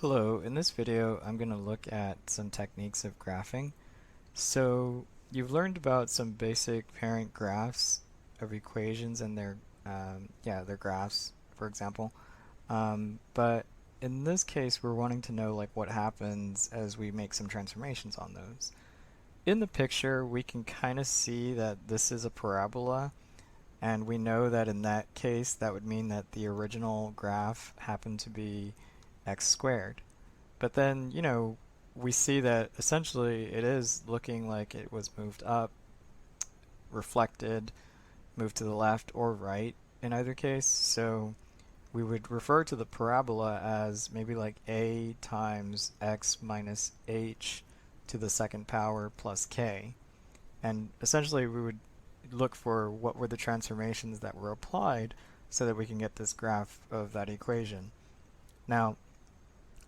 Hello, in this video I'm going to look at some techniques of graphing. So you've learned about some basic parent graphs of equations and their graphs, for example. But in this case we're wanting to know like what happens as we make some transformations on those. In the picture we can kind of see that this is a parabola, and we know that in that case that would mean that the original graph happened to be x squared. But then, we see that essentially it is looking like it was moved up, reflected, moved to the left or right in either case. So we would refer to the parabola as maybe like a times x minus h to the second power plus k. And essentially we would look for what were the transformations that were applied so that we can get this graph of that equation. Now,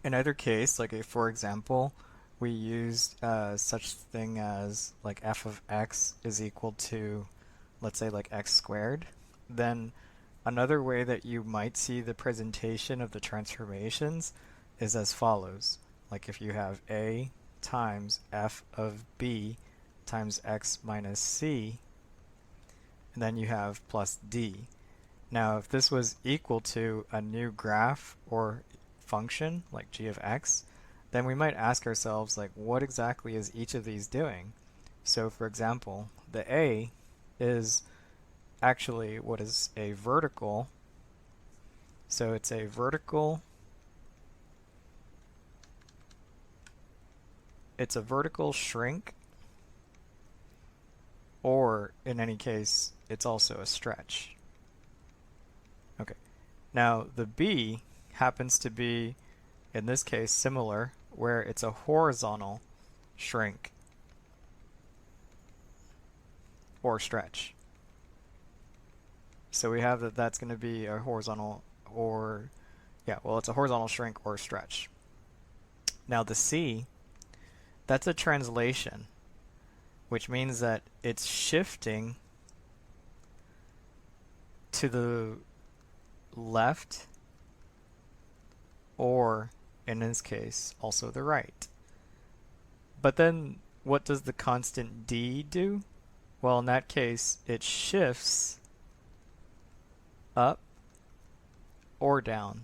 in either case, like if, for example, we used such thing as like f of x is equal to, let's say, like x squared, then another way that you might see the presentation of the transformations is as follows. Like if you have a times f of b times x minus c, and then you have plus d. Now, if this was equal to a new graph or function like g of x, then we might ask ourselves like what exactly is each of these doing? So for example, the a is actually what is a vertical. So it's a vertical shrink, or in any case it's also a stretch. Okay. Now the b happens to be, in this case, similar, where it's a horizontal shrink or stretch. So we have that that's going to be a horizontal it's a horizontal shrink or stretch. Now the C, that's a translation, which means that it's shifting to the left, or in this case also the right. But then what does the constant d do? Well, in that case it shifts up or down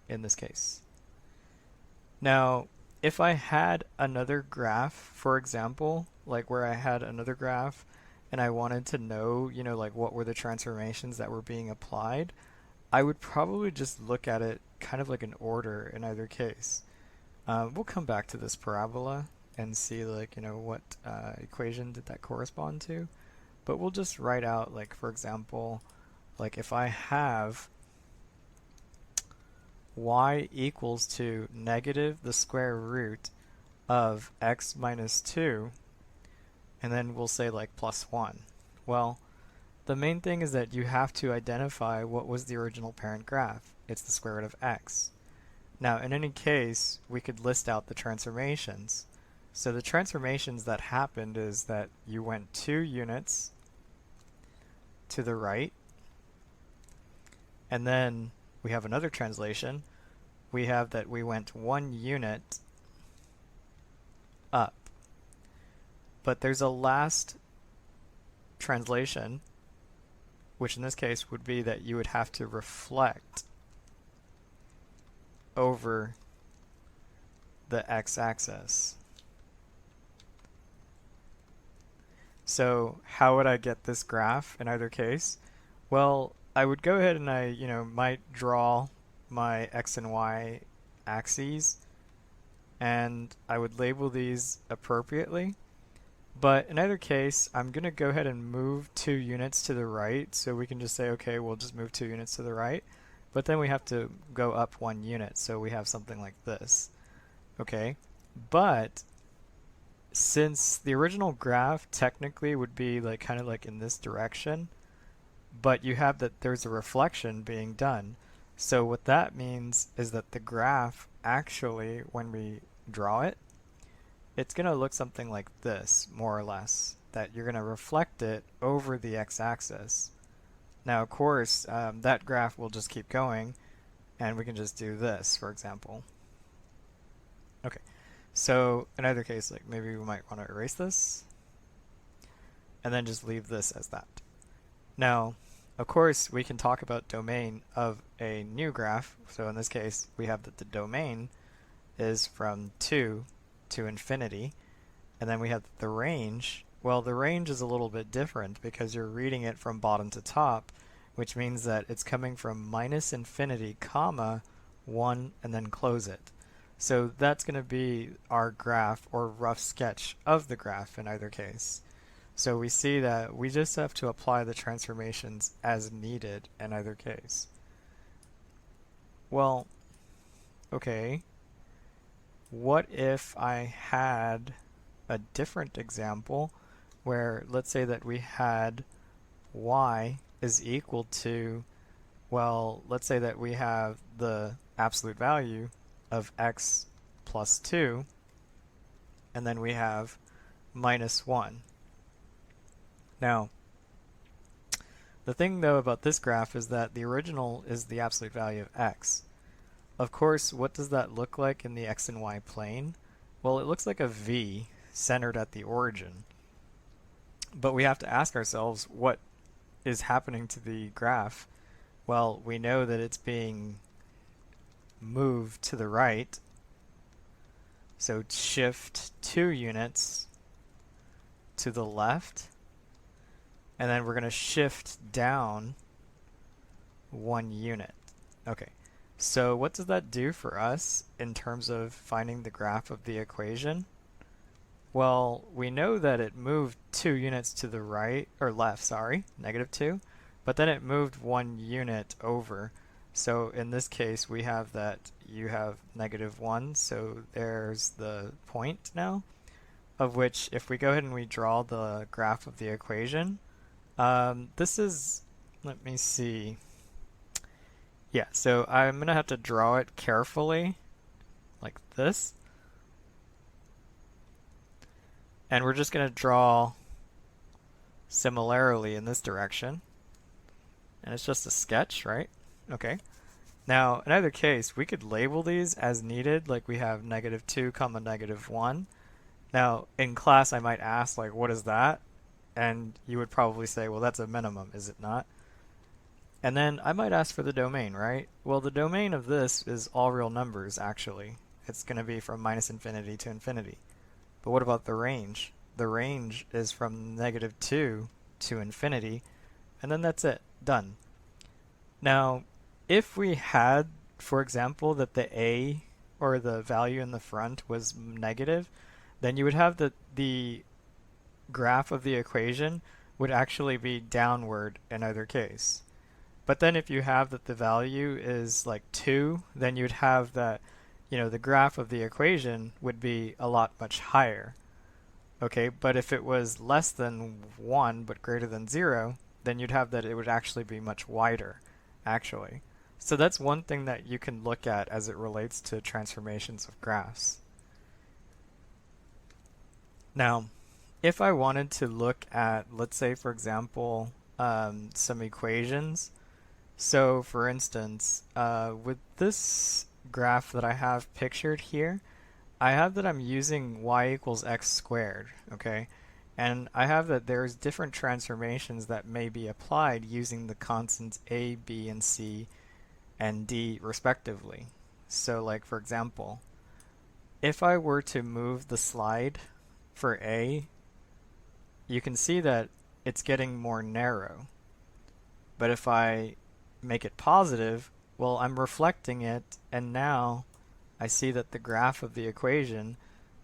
in this case. Now if I had another graph, for example, like where I had another graph and I wanted to know, like what were the transformations that were being applied, I would probably just look at it kind of like an order in either case. We'll come back to this parabola and see like, what equation did that correspond to. But we'll just write out like, for example, like if I have y equals to negative the square root of x minus 2, and then we'll say like plus 1. Well, the main thing is that you have to identify what was the original parent graph. It's the square root of x. Now, in any case, we could list out the transformations. So the transformations that happened is that you went 2 units to the right, and then we have another translation. We have that we went 1 unit up. But there's a last translation, which in this case would be that you would have to reflect over the x-axis. So how would I get this graph in either case? Well, I would go ahead and I, might draw my x and y axes, and I would label these appropriately. But in either case, I'm going to go ahead and move 2 units to the right, so we can just say, okay, we'll just move 2 units to the right. But then we have to go up 1 unit, so we have something like this. Okay, but since the original graph technically would be like kind of like in this direction, but you have that there's a reflection being done. So what that means is that the graph actually, when we draw it, it's going to look something like this, more or less, that you're going to reflect it over the x-axis. Now, of course, that graph will just keep going, and we can just do this, for example. Okay, so in either case, like maybe we might want to erase this and then just leave this as that. Now, of course, we can talk about domain of a new graph. So in this case, we have that the domain is from 2 to infinity. And then we have the range. Well, the range is a little bit different because you're reading it from bottom to top, which means that it's coming from minus infinity, comma, 1, and then close it. So that's going to be our graph or rough sketch of the graph in either case. So we see that we just have to apply the transformations as needed in either case. Well, okay, what if I had a different example where let's say that we had y is equal to, well, let's say that we have the absolute value of x plus 2, and then we have minus 1. Now, the thing though about this graph is that the original is the absolute value of x. Of course, what does that look like in the x and y plane? Well, it looks like a V centered at the origin. But we have to ask ourselves, what is happening to the graph? Well, we know that it's being moved to the right. So shift 2 units to the left. And then we're going to shift down 1 unit. Okay, so what does that do for us in terms of finding the graph of the equation? Well, we know that it moved 2 units to the right, or left, sorry, -2, but then it moved 1 unit over. So in this case, we have that you have -1, so there's the point now, of which if we go ahead and we draw the graph of the equation, this is, let me see. Yeah, so I'm going to have to draw it carefully, like this. And we're just going to draw similarly in this direction. And it's just a sketch, right? Okay. Now, in either case, we could label these as needed, like we have -2, -1. Now, in class, I might ask, like, what is that? And you would probably say, well, that's a minimum, is it not? And then I might ask for the domain, right? Well, the domain of this is all real numbers, actually. It's going to be from -infinity to infinity. But what about the range? The range is from -2 to infinity, and then that's it. Done. Now, if we had, for example, that the a, or the value in the front, was negative, then you would have the graph of the equation would actually be downward in either case. But then if you have that the value is like 2, then you'd have that, the graph of the equation would be a lot much higher. Okay, but if it was less than 1 but greater than 0, then you'd have that it would actually be much wider, actually. So that's one thing that you can look at as it relates to transformations of graphs. Now, if I wanted to look at, let's say, for example, some equations. So, for instance, with this graph that I have pictured here, I have that I'm using y equals x squared, okay? And I have that there's different transformations that may be applied using the constants a, b, and c, and d respectively. So, like, for example, if I were to move the slide for a, you can see that it's getting more narrow. But if I make it positive, well, I'm reflecting it, and now I see that the graph of the equation,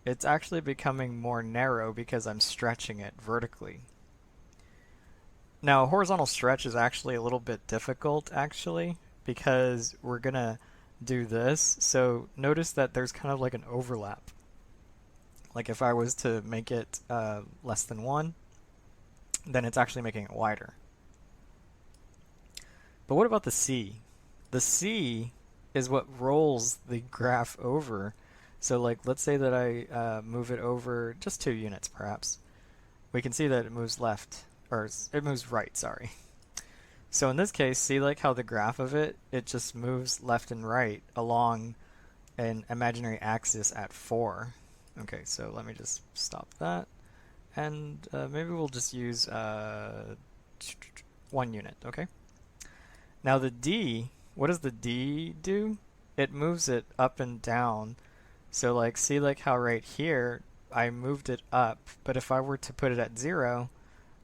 it's actually becoming more narrow because I'm stretching it vertically. Now, a horizontal stretch is actually a little bit difficult, actually, because we're going to do this. So notice that there's kind of like an overlap. Like if I was to make it less than 1, then it's actually making it wider. But what about the C? The C is what rolls the graph over. So like let's say that I move it over just 2 units perhaps. We can see that it moves left, or it moves right, sorry. So in this case, see like how the graph of it just moves left and right along an imaginary axis at 4. Okay, so let me just stop that. And maybe we'll just use 1 unit, okay? Now the D, what does the D do? It moves it up and down. So like, see like how right here, I moved it up, but if I were to put it at 0,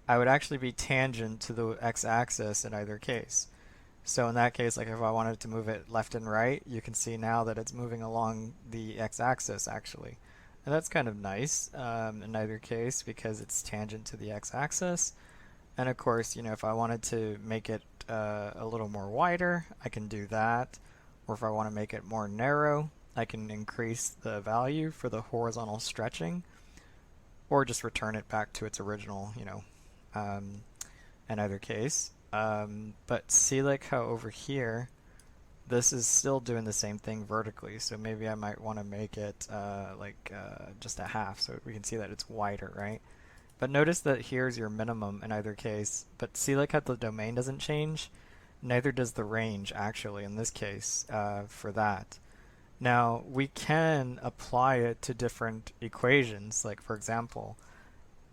I would actually be tangent to the x-axis in either case. So in that case, like if I wanted to move it left and right, you can see now that it's moving along the x-axis actually. And that's kind of nice in either case because it's tangent to the x-axis. And of course, you know, if I wanted to make it a little more wider, I can do that. Or if I want to make it more narrow, I can increase the value for the horizontal stretching, or just return it back to its original, you know, in either case. But see like how over here, this is still doing the same thing vertically. So maybe I might want to make it just a half so we can see that it's wider, right? But notice that here's your minimum in either case. But see like how the domain doesn't change? Neither does the range actually in this case for that. Now we can apply it to different equations. Like for example,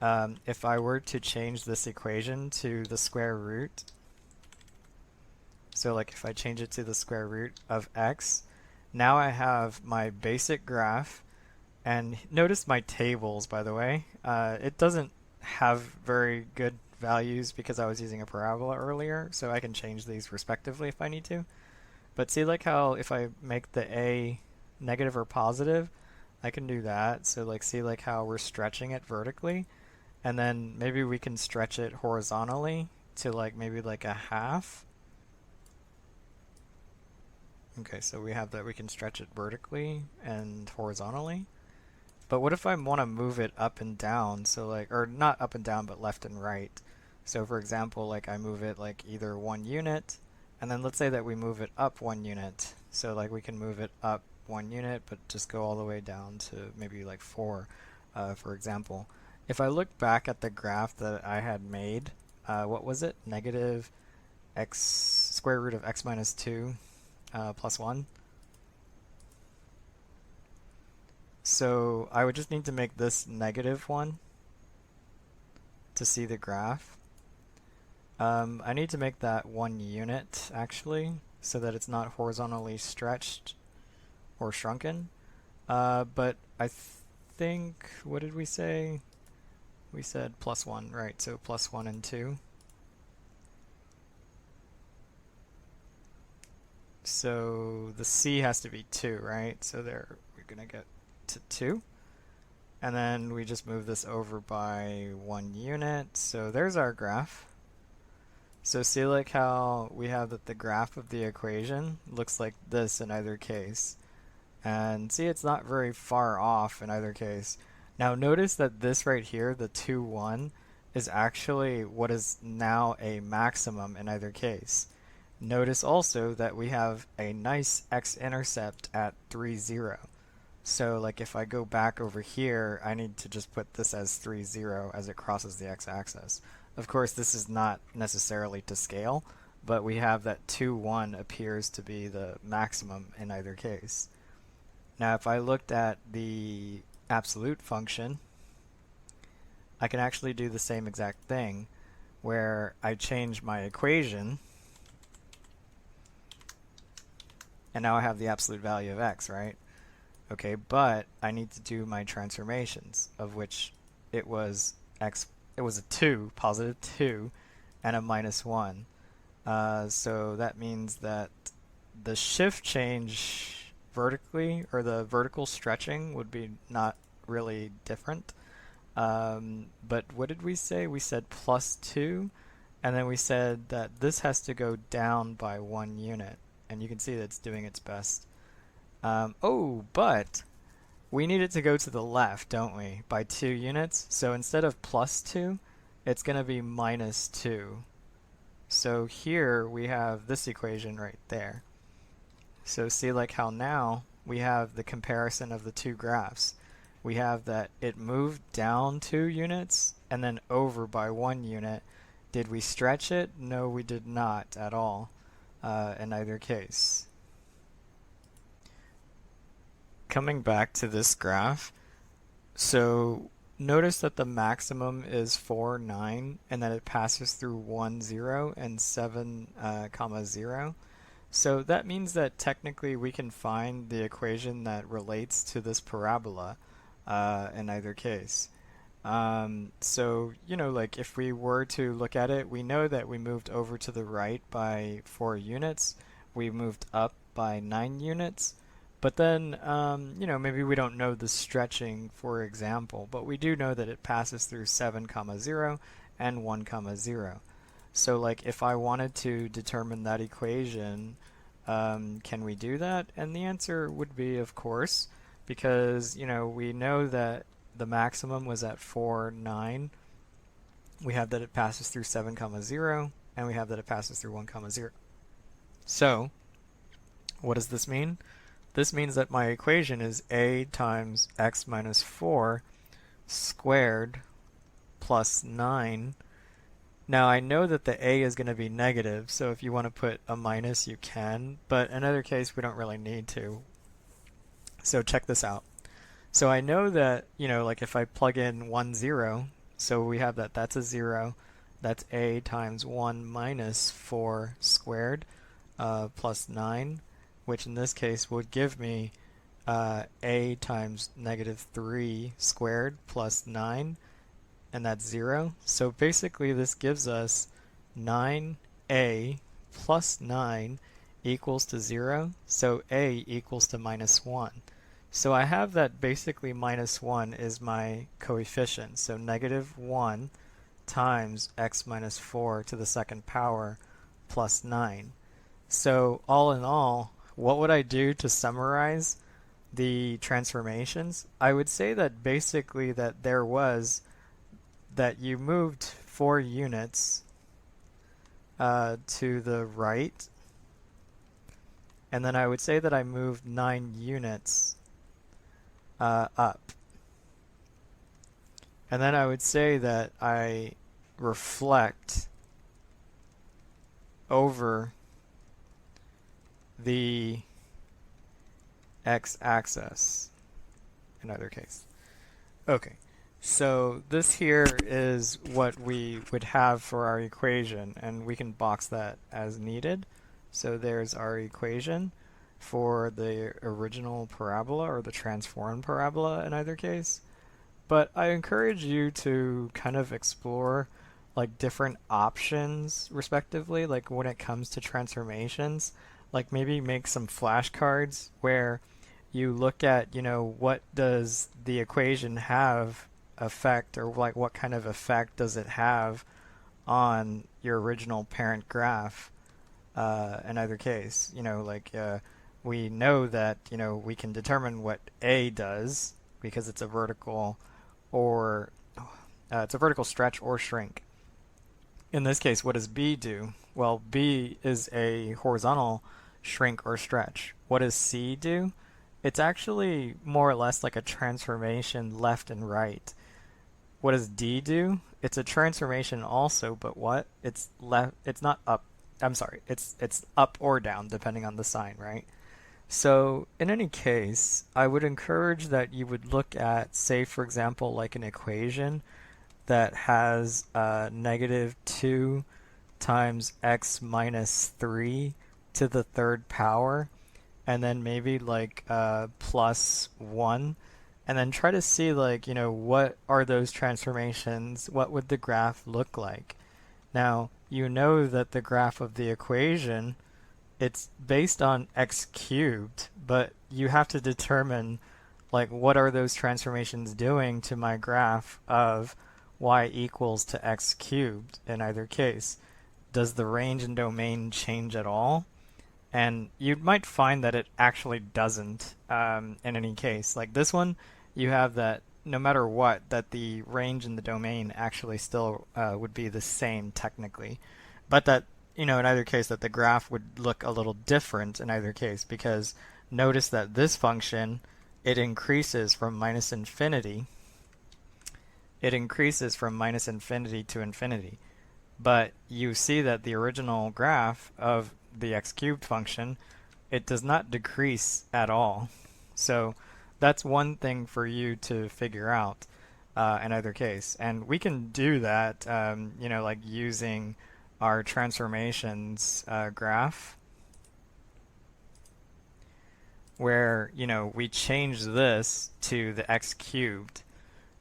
if I were to change this equation to the square root, so like if I change it to the square root of x, now I have my basic graph. And notice my tables, by the way. It doesn't have very good values because I was using a parabola earlier, so I can change these respectively if I need to. But see like how if I make the a negative or positive, I can do that. So like see like how we're stretching it vertically, and then maybe we can stretch it horizontally to like maybe like a half. Okay, so we have that we can stretch it vertically and horizontally. But what if I want to move it up and down? So like, or not up and down, but left and right. So for example, like I move it like either 1 unit, and then let's say that we move it up 1 unit. So like we can move it up 1 unit, but just go all the way down to maybe like 4, for example. If I look back at the graph that I had made, what was it? Negative x square root of x minus 2 plus 1. So I would just need to make this -1 to see the graph. I need to make that 1 unit actually, so that it's not horizontally stretched or shrunken. But I think, what did we say? We said +1, right? So +1 and 2. So the C has to be 2, right? So there we're gonna get to 2. And then we just move this over by 1 unit. So there's our graph. So see like how we have that the graph of the equation looks like this in either case. And see it's not very far off in either case. Now notice that this right here, the 2, 1, is actually what is now a maximum in either case. Notice also that we have a nice x-intercept at 3, 0. So like if I go back over here, I need to just put this as 3, 0 as it crosses the x-axis. Of course, this is not necessarily to scale, but we have that 2, 1 appears to be the maximum in either case. Now if I looked at the absolute function, I can actually do the same exact thing where I change my equation, and now I have the absolute value of x, right? Okay, but I need to do my transformations, of which it was x. It was a 2, positive 2, and a -1. So that means that the shift change vertically, or the vertical stretching, would be not really different. But what did we say? We said +2, and then we said that this has to go down by 1 unit, and you can see that it's doing its best. Oh, but we need it to go to the left, don't we? By 2 units. So instead of +2, it's going to be -2. So here we have this equation right there. So see like how now we have the comparison of the two graphs. We have that it moved down 2 units and then over by 1 unit. Did we stretch it? No, we did not at all in either case. coming back to this graph, so notice that the maximum is 4, 9, and that it passes through 1, 0, and 7, comma 0. So that means that technically we can find the equation that relates to this parabola in either case. So, like if we were to look at it, we know that we moved over to the right by 4 units. We moved up by 9 units. But then, maybe we don't know the stretching, for example, but we do know that it passes through 7, comma 0 and 1, comma 0. So, like, if I wanted to determine that equation, can we do that? And the answer would be, of course, because, we know that the maximum was at 4, 9. We have that it passes through 7, comma 0, and we have that it passes through 1, comma 0. So, what does this mean? This means that my equation is a times x minus 4 squared plus 9. Now I know that the a is going to be negative, so if you want to put a minus, you can, but in either case, we don't really need to. So check this out. So I know that, like if I plug in 1, 0, so we have that that's a 0, that's a times 1 minus 4 squared plus 9, which in this case would give me a times negative 3 squared plus 9, and that's 0. So basically this gives us 9a plus 9 equals to 0, so a equals to minus 1. So I have that basically minus 1 is my coefficient, so negative 1 times x minus 4 to the second power plus 9. So all in all, what would I do to summarize the transformations? I would say that basically that you moved 4 units to the right, and then I would say that I moved 9 units up. And then I would say that I reflect over the x-axis in either case. Okay, so this here is what we would have for our equation, and we can box that as needed. So there's our equation for the original parabola or the transformed parabola in either case. But I encourage you to kind of explore like different options respectively, like when it comes to transformations. Like maybe make some flashcards where you look at, what does the equation have effect, or like what kind of effect does it have on your original parent graph in either case. We know that, we can determine what A does because it's a vertical or it's a vertical stretch or shrink. In this case, what does B do? Well, B is a horizontal shrink or stretch. What does C do? It's actually more or less like a transformation left and right. What does D do? It's a transformation also, but what? It's left. It's not up. I'm sorry. It's up or down depending on the sign, right? So in any case, I would encourage that you would look at, say, for example, like an equation that has negative 2 times x minus 3 to the third power, and then maybe like plus 1, and then try to see like, what are those transformations? What would the graph look like? Now, you know that the graph of the equation, it's based on x cubed, but you have to determine like what are those transformations doing to my graph of y equals to x cubed in either case. Does the range and domain change at all? And you might find that it actually doesn't in any case. Like this one, you have that no matter what, that the range and the domain actually still would be the same technically. But that, in either case, that the graph would look a little different in either case, because notice that this function, it increases from minus infinity. It increases from minus infinity to infinity. But you see that the original graph of the x cubed function, it does not decrease at all. So that's one thing for you to figure out in either case. And we can do that, like using our transformations graph where, we change this to the x cubed.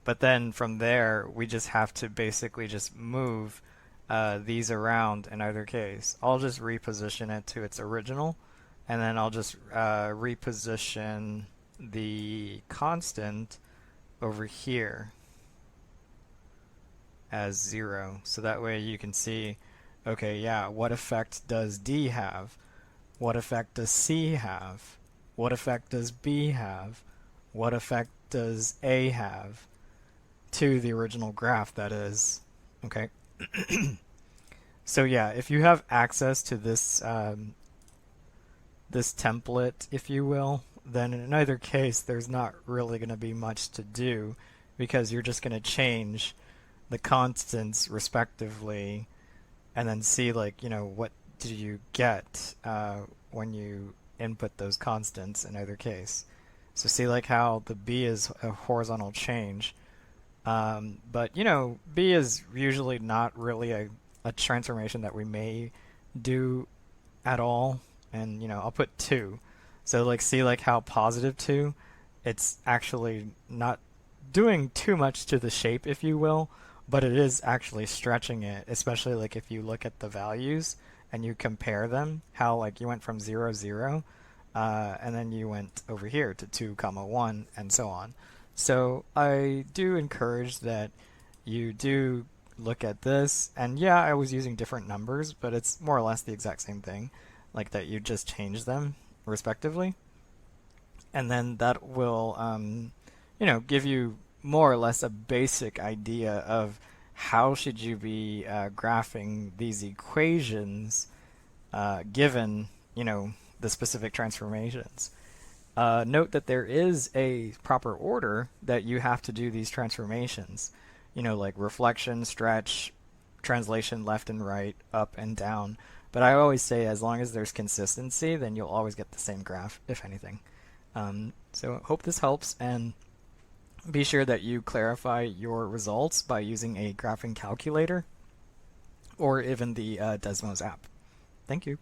But then from there, we just have to basically just move these around in either case. I'll just reposition it to its original, and then I'll just reposition the constant over here as 0. So that way you can see, okay, yeah, what effect does D have? What effect does C have? What effect does B have? What effect does A have? To the original graph, that is. Okay. So yeah, if you have access to this this template, if you will, then in either case, there's not really going to be much to do because you're just going to change the constants respectively and then see what do you get when you input those constants in either case. So see how the B is a horizontal change. But B is usually not really a transformation that we may do at all. And I'll put 2. So see how positive 2, it's actually not doing too much to the shape, if you will, but it is actually stretching it, especially if you look at the values and you compare them, how you went from 0, 0, and then you went over here to 2, 1, and so on. So I do encourage that you do look at this, and yeah, I was using different numbers, but it's more or less the exact same thing, that you just change them respectively, and then that will, give you more or less a basic idea of how should you be graphing these equations given, the specific transformations. Note that there is a proper order that you have to do these transformations. Like reflection, stretch, translation left and right, up and down. But I always say as long as there's consistency, then you'll always get the same graph, if anything. So hope this helps, and be sure that you clarify your results by using a graphing calculator or even the Desmos app. Thank you.